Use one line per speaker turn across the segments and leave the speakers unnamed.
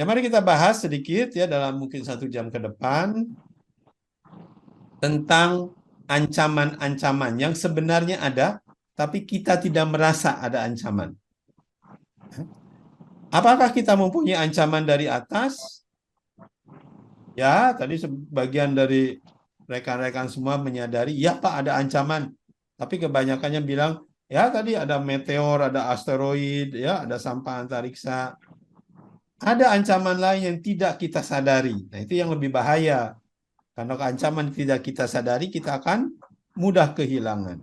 Ya, mari kita bahas sedikit ya dalam mungkin 1 jam ke depan tentang ancaman-ancaman yang sebenarnya ada, tapi kita tidak merasa ada ancaman. Apakah kita mempunyai ancaman dari atas? Ya, tadi sebagian dari rekan-rekan semua menyadari, ya Pak ada ancaman. Tapi kebanyakannya bilang, ya tadi ada meteor, ada asteroid, ya ada sampah antariksa. Ada ancaman lain yang tidak kita sadari. Nah, itu yang lebih bahaya. Karena ancaman tidak kita sadari, kita akan mudah kehilangan.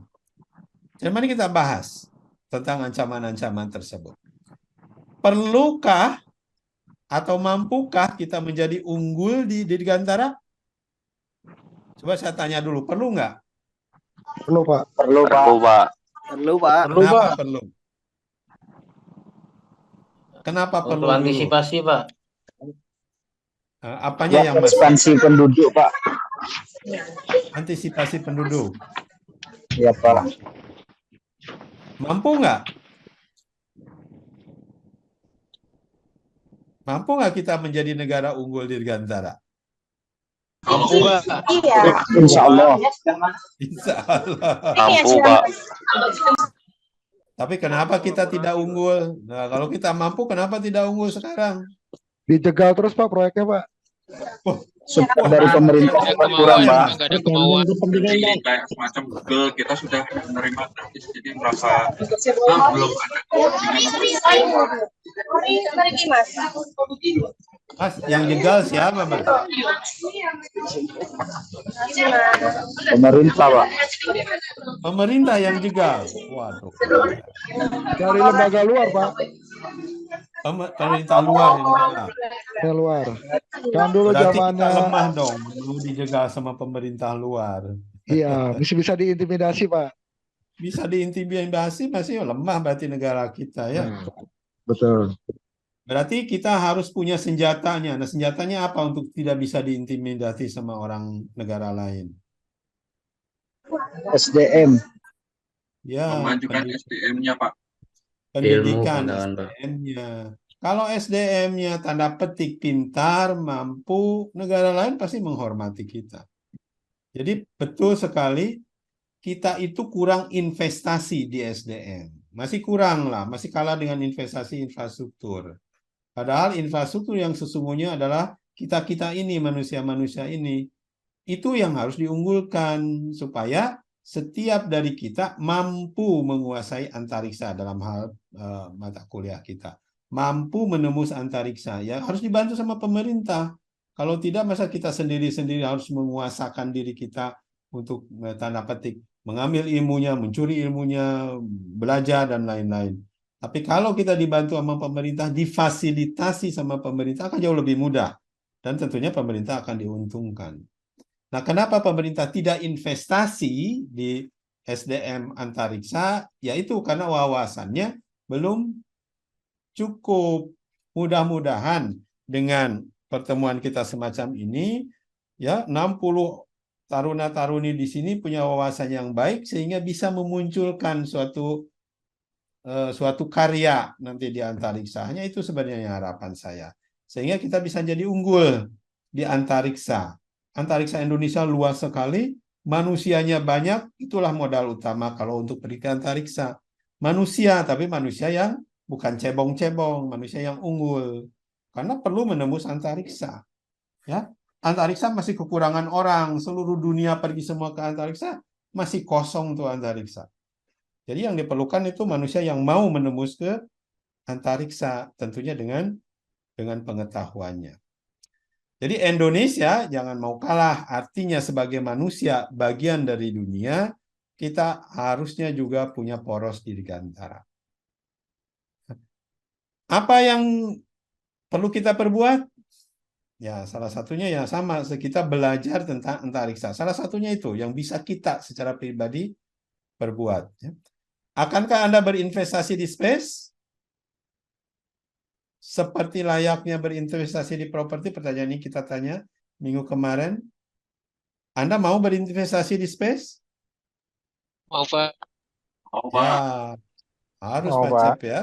Jadi mari kita bahas tentang ancaman-ancaman tersebut. Perlukah atau mampukah kita menjadi unggul di Dirgantara? Coba saya tanya dulu, perlu nggak?
Perlu, Pak.
Perlu, Pak.
Perlu, Pak.
Kenapa
Pak.
perlu? Kenapa
Untuk
perlu dulu?
antisipasi, Pak.
Apanya yang masuk?
Ekspansi penduduk, Pak.
Antisipasi penduduk.
Iya, Pak.
Mampu nggak? Mampu nggak kita menjadi negara unggul di Dirgantara?
Mampu, Pak.
Iya.
Insya Allah.
Insya Allah.
Mampu, Pak.
Tapi kenapa kita tidak unggul? Nah, kalau kita mampu, kenapa tidak unggul sekarang?
Dijegal terus, Pak, proyeknya, Pak.
Oh,
Support dari pemerintah kurang, Pak.
Nggak ada kemauan. Jadi kayak semacam Google kita sudah menerima gratis, jadi merasa belum ada kepentingan.
Mas, yang jegal siapa, Mas?
Pemerintah, Pak.
Pemerintah yang jegal. Waduh.
Dari lembaga luar, Pak.
Pemerintah luar yang jegal.
Dari luar. Kan dulu
Berarti kita
zamannya,
lemah dong, perlu dijegal sama pemerintah luar.
iya, bisa diintimidasi, Pak.
Bisa diintimidasi, masih lemah berarti negara kita ya.
Betul.
Berarti kita harus punya senjatanya. Nah, senjatanya apa untuk tidak bisa diintimidasi sama orang negara lain?
SDM.
Ya,
Memajukan SDM-nya, Pak.
pendidikan
Ilmu, Pak.
SDM-nya. Kalau SDM-nya tanda petik pintar, mampu, negara lain pasti menghormati kita. Jadi betul sekali kita itu kurang investasi di SDM. Masih kurang lah, masih kalah dengan investasi infrastruktur. Padahal infrastruktur yang sesungguhnya adalah kita-kita ini, manusia-manusia ini. Itu yang harus diunggulkan supaya setiap dari kita mampu menguasai antariksa dalam hal mata kuliah kita. Mampu menembus antariksa. Ya harus dibantu sama pemerintah. Kalau tidak, masa kita sendiri-sendiri harus menguasakan diri kita untuk tanda petik mengambil ilmunya, mencuri ilmunya, belajar dan lain-lain. Tapi kalau kita dibantu sama pemerintah, difasilitasi sama pemerintah akan jauh lebih mudah. Dan tentunya pemerintah akan diuntungkan. Nah, kenapa pemerintah tidak investasi di SDM antariksa? Yaitu karena wawasannya belum cukup. Mudah-mudahan dengan pertemuan kita semacam ini, ya 60 taruna-taruni di sini punya wawasan yang baik sehingga bisa memunculkan suatu karya nanti di antariksa. Hanya itu sebenarnya harapan saya. Sehingga kita bisa jadi unggul di antariksa. Antariksa Indonesia luas sekali, manusianya banyak, itulah modal utama kalau untuk pergi ke antariksa. Manusia, tapi manusia yang bukan cebong-cebong, manusia yang unggul. Karena perlu menembus antariksa. Ya, antariksa masih kekurangan orang, seluruh dunia pergi semua ke antariksa, masih kosong tuh antariksa. Jadi yang diperlukan itu manusia yang mau menembus ke antariksa, tentunya dengan pengetahuannya. Jadi Indonesia jangan mau kalah, artinya sebagai manusia bagian dari dunia, kita harusnya juga punya poros di Dirgantara. Apa yang perlu kita perbuat? Ya, salah satunya ya sama, kita belajar tentang antariksa. Salah satunya itu yang bisa kita secara pribadi perbuat. Ya. Akankah Anda berinvestasi di space? Seperti layaknya berinvestasi di properti, pertanyaan ini kita tanya minggu kemarin. Anda mau berinvestasi di space?
Mau, Pak.
Ya, harus
Mau,
Pak
Pak.
Cep ya.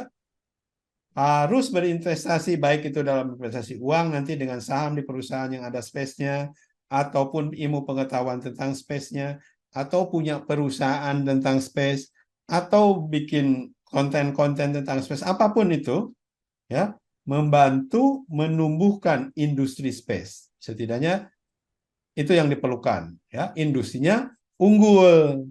harus berinvestasi, baik itu dalam investasi uang nanti dengan saham di perusahaan yang ada space-nya, ataupun ilmu pengetahuan tentang space-nya, atau punya perusahaan tentang space, atau bikin konten-konten tentang space, apapun itu, ya, membantu menumbuhkan industri space. Setidaknya itu yang diperlukan, ya, industrinya unggul.